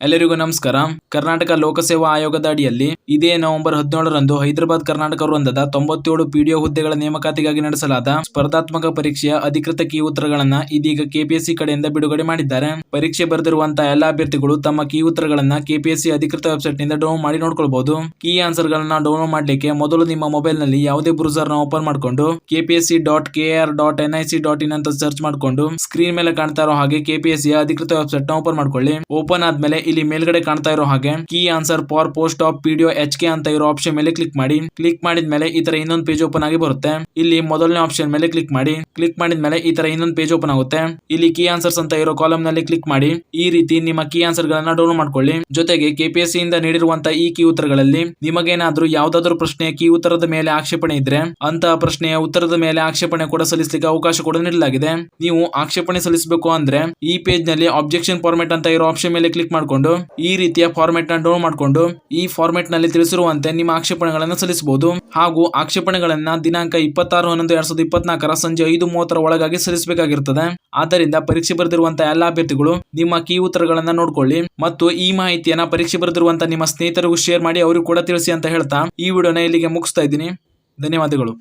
ಎಲ್ಲರಿಗೂ ನಮಸ್ಕಾರ. ಕರ್ನಾಟಕ ಲೋಕಸೇವಾ ಆಯೋಗದ ಅಡಿಯಲ್ಲಿ ಇದೇ ನವೆಂಬರ್ 17ರಂದು ಹೈದರಾಬಾದ್ ಕರ್ನಾಟಕ ವೃಂದದ 97 ಪಿಡಿಒ ಹುದ್ದೆಗಳ ನೇಮಕಾತಿಗಾಗಿ ನಡೆಸಲಾದ ಸ್ಪರ್ಧಾತ್ಮಕ ಪರೀಕ್ಷೆಯ ಅಧಿಕೃತ ಕೀ ಉತ್ತರಗಳನ್ನ ಇದೀಗ ಕೆಪಿಎಸ್ಸಿ ಕಡೆಯಿಂದ ಬಿಡುಗಡೆ ಮಾಡಿದ್ದಾರೆ. ಪರೀಕ್ಷೆ ಬರೆದಿರುವಂತಹ ಎಲ್ಲ ಅಭ್ಯರ್ಥಿಗಳು ತಮ್ಮ ಕೀ ಉತ್ತರಗಳನ್ನ ಕೆಪಿಎಸ್ಸಿ ಅಧಿಕೃತ ವೆಬ್ಸೈಟ್ ನಿಂದ ಡೌನ್ಲೋಡ್ ಮಾಡಿ ನೋಡ್ಕೊಳ್ಬಹುದು. ಕೀ ಆನ್ಸರ್ ಗಳನ್ನ ಡೌನ್ಲೋಡ್ ಮಾಡ್ಲಿಕ್ಕೆ ಮೊದಲು ನಿಮ್ಮ ಮೊಬೈಲ್ ನಲ್ಲಿ ಯಾವುದೇ ಬ್ರೌಸರ್ ನ ಓಪನ್ ಮಾಡ್ಕೊಂಡು kpsc.kar.nic.in ಅಂತ ಸರ್ಚ್ ಮಾಡ್ಕೊಂಡು ಸ್ಕ್ರೀನ್ ಮೇಲೆ ಕಾಣ್ತಾ ಇರೋ ಹಾಗೆ ಕೆಪಿಎಸ್ಸಿ ಅಧಿಕೃತ ವೆಬ್ಸೈಟ್ ನ ಓಪನ್ ಮಾಡ್ಕೊಳ್ಳಿ. ಓಪನ್ ಆದ್ಮೇಲೆ ಇಲ್ಲಿ ಮೇಲ್ಗಡೆ ಕಾಣ್ತಾ ಇರೋ ಹಾಗೆ key answer for post of PDO HK ಅಂತ ಇರೋ ಆಪ್ಷನ್ ಮೇಲೆ ಕ್ಲಿಕ್ ಮಾಡಿ. ಕ್ಲಿಕ್ ಮಾಡಿದ್ಮೇಲೆ ಈ ತರ ಇನ್ನೊಂದು ಪೇಜ್ ಓಪನ್ ಆಗಿ ಬರುತ್ತೆ. ಇಲ್ಲಿ ಮೊದಲನೇ ಆಪ್ಷನ್ ಮೇಲೆ ಕ್ಲಿಕ್ ಮಾಡಿ. ಕ್ಲಿಕ್ ಮಾಡಿದ್ಮೇಲೆ ಈ ತರ ಇನ್ನೊಂದು ಪೇಜ್ ಓಪನ್ ಆಗುತ್ತೆ. ಇಲ್ಲಿ ಕೀ ಆನ್ಸರ್ಸ್ ಅಂತ ಇರೋ ಕಾಲಮ್ ನಲ್ಲಿ ಕ್ಲಿಕ್ ಮಾಡಿ. ಈ ರೀತಿ ನಿಮ್ಮ ಕೀ ಆನ್ಸರ್ ಗಳನ್ನ ಡೌನ್ಲೋಡ್ ಮಾಡ್ಕೊಳ್ಳಿ. ಜೊತೆಗೆ ಕೆಪಿಎಸ್ಸಿ ಇಂದ ನೀಡಿರುವಂತಹ ಈ ಕೀ ಉತ್ತರಗಳಲ್ಲಿ ನಿಮಗೇನಾದ್ರೂ ಯಾವ್ದಾದ್ರು ಪ್ರಶ್ನೆಯ ಕೀ ಉತ್ತರದ ಮೇಲೆ ಆಕ್ಷೇಪಣೆ ಇದ್ರೆ ಅಂತಹ ಪ್ರಶ್ನೆಯ ಉತ್ತರದ ಮೇಲೆ ಆಕ್ಷೇಪಣೆ ಕೂಡ ಸಲ್ಲಿಸಲಿಕ್ಕೆ ಅವಕಾಶ ಕೂಡ ನೀಡಲಾಗಿದೆ. ನೀವು ಆಕ್ಷೇಪಣೆ ಸಲ್ಲಿಸಬೇಕು ಅಂದ್ರೆ ಈ ಪೇಜ್ ನಲ್ಲಿ ಅಬ್ಜೆಕ್ಷನ್ ಫಾರ್ಮೆಟ್ ಅಂತ ಇರೋ ಆಪ್ಷನ್ ಮೇಲೆ ಕ್ಲಿಕ್ ಮಾಡ್ಕೊಂಡು ಈ ರೀತಿಯ ಫಾರ್ಮೆಟ್ ನ ಡೌನ್ಲೋಡ್ ಮಾಡಿಕೊಂಡು ಈ ಫಾರ್ಮೆಟ್ ನಲ್ಲಿ ತಿಳಿಸಿರುವಂತೆ ನಿಮ್ಮ ಆಕ್ಷೇಪಣೆಗಳನ್ನು ಸಲ್ಲಿಸಬಹುದು. ಹಾಗೂ ಆಕ್ಷೇಪಣೆಗಳನ್ನ ದಿನಾಂಕ 26/11/2024 ಸಂಜೆ 5:30 ಒಳಗಾಗಿ ಸಲ್ಲಿಸಬೇಕಾಗಿರುತ್ತದೆ. ಆದ್ದರಿಂದ ಪರೀಕ್ಷೆ ಬರೆದಿರುವಂತಹ ಎಲ್ಲ ಅಭ್ಯರ್ಥಿಗಳು ನಿಮ್ಮ ಕೀ ಉತ್ತರಗಳನ್ನ ನೋಡ್ಕೊಳ್ಳಿ ಮತ್ತು ಈ ಮಾಹಿತಿಯನ್ನ ಪರೀಕ್ಷೆ ಬರೆದಿರುವಂತಹ ನಿಮ್ಮ ಸ್ನೇಹಿತರಿಗೂ ಶೇರ್ ಮಾಡಿ, ಅವರಿಗೂ ಕೂಡ ತಿಳಿಸಿ ಅಂತ ಹೇಳ್ತಾ ಈ ವಿಡಿಯೋನ ಇಲ್ಲಿಗೆ ಮುಗಿಸ್ತಾ ಇದ್ದೀನಿ. ಧನ್ಯವಾದಗಳು.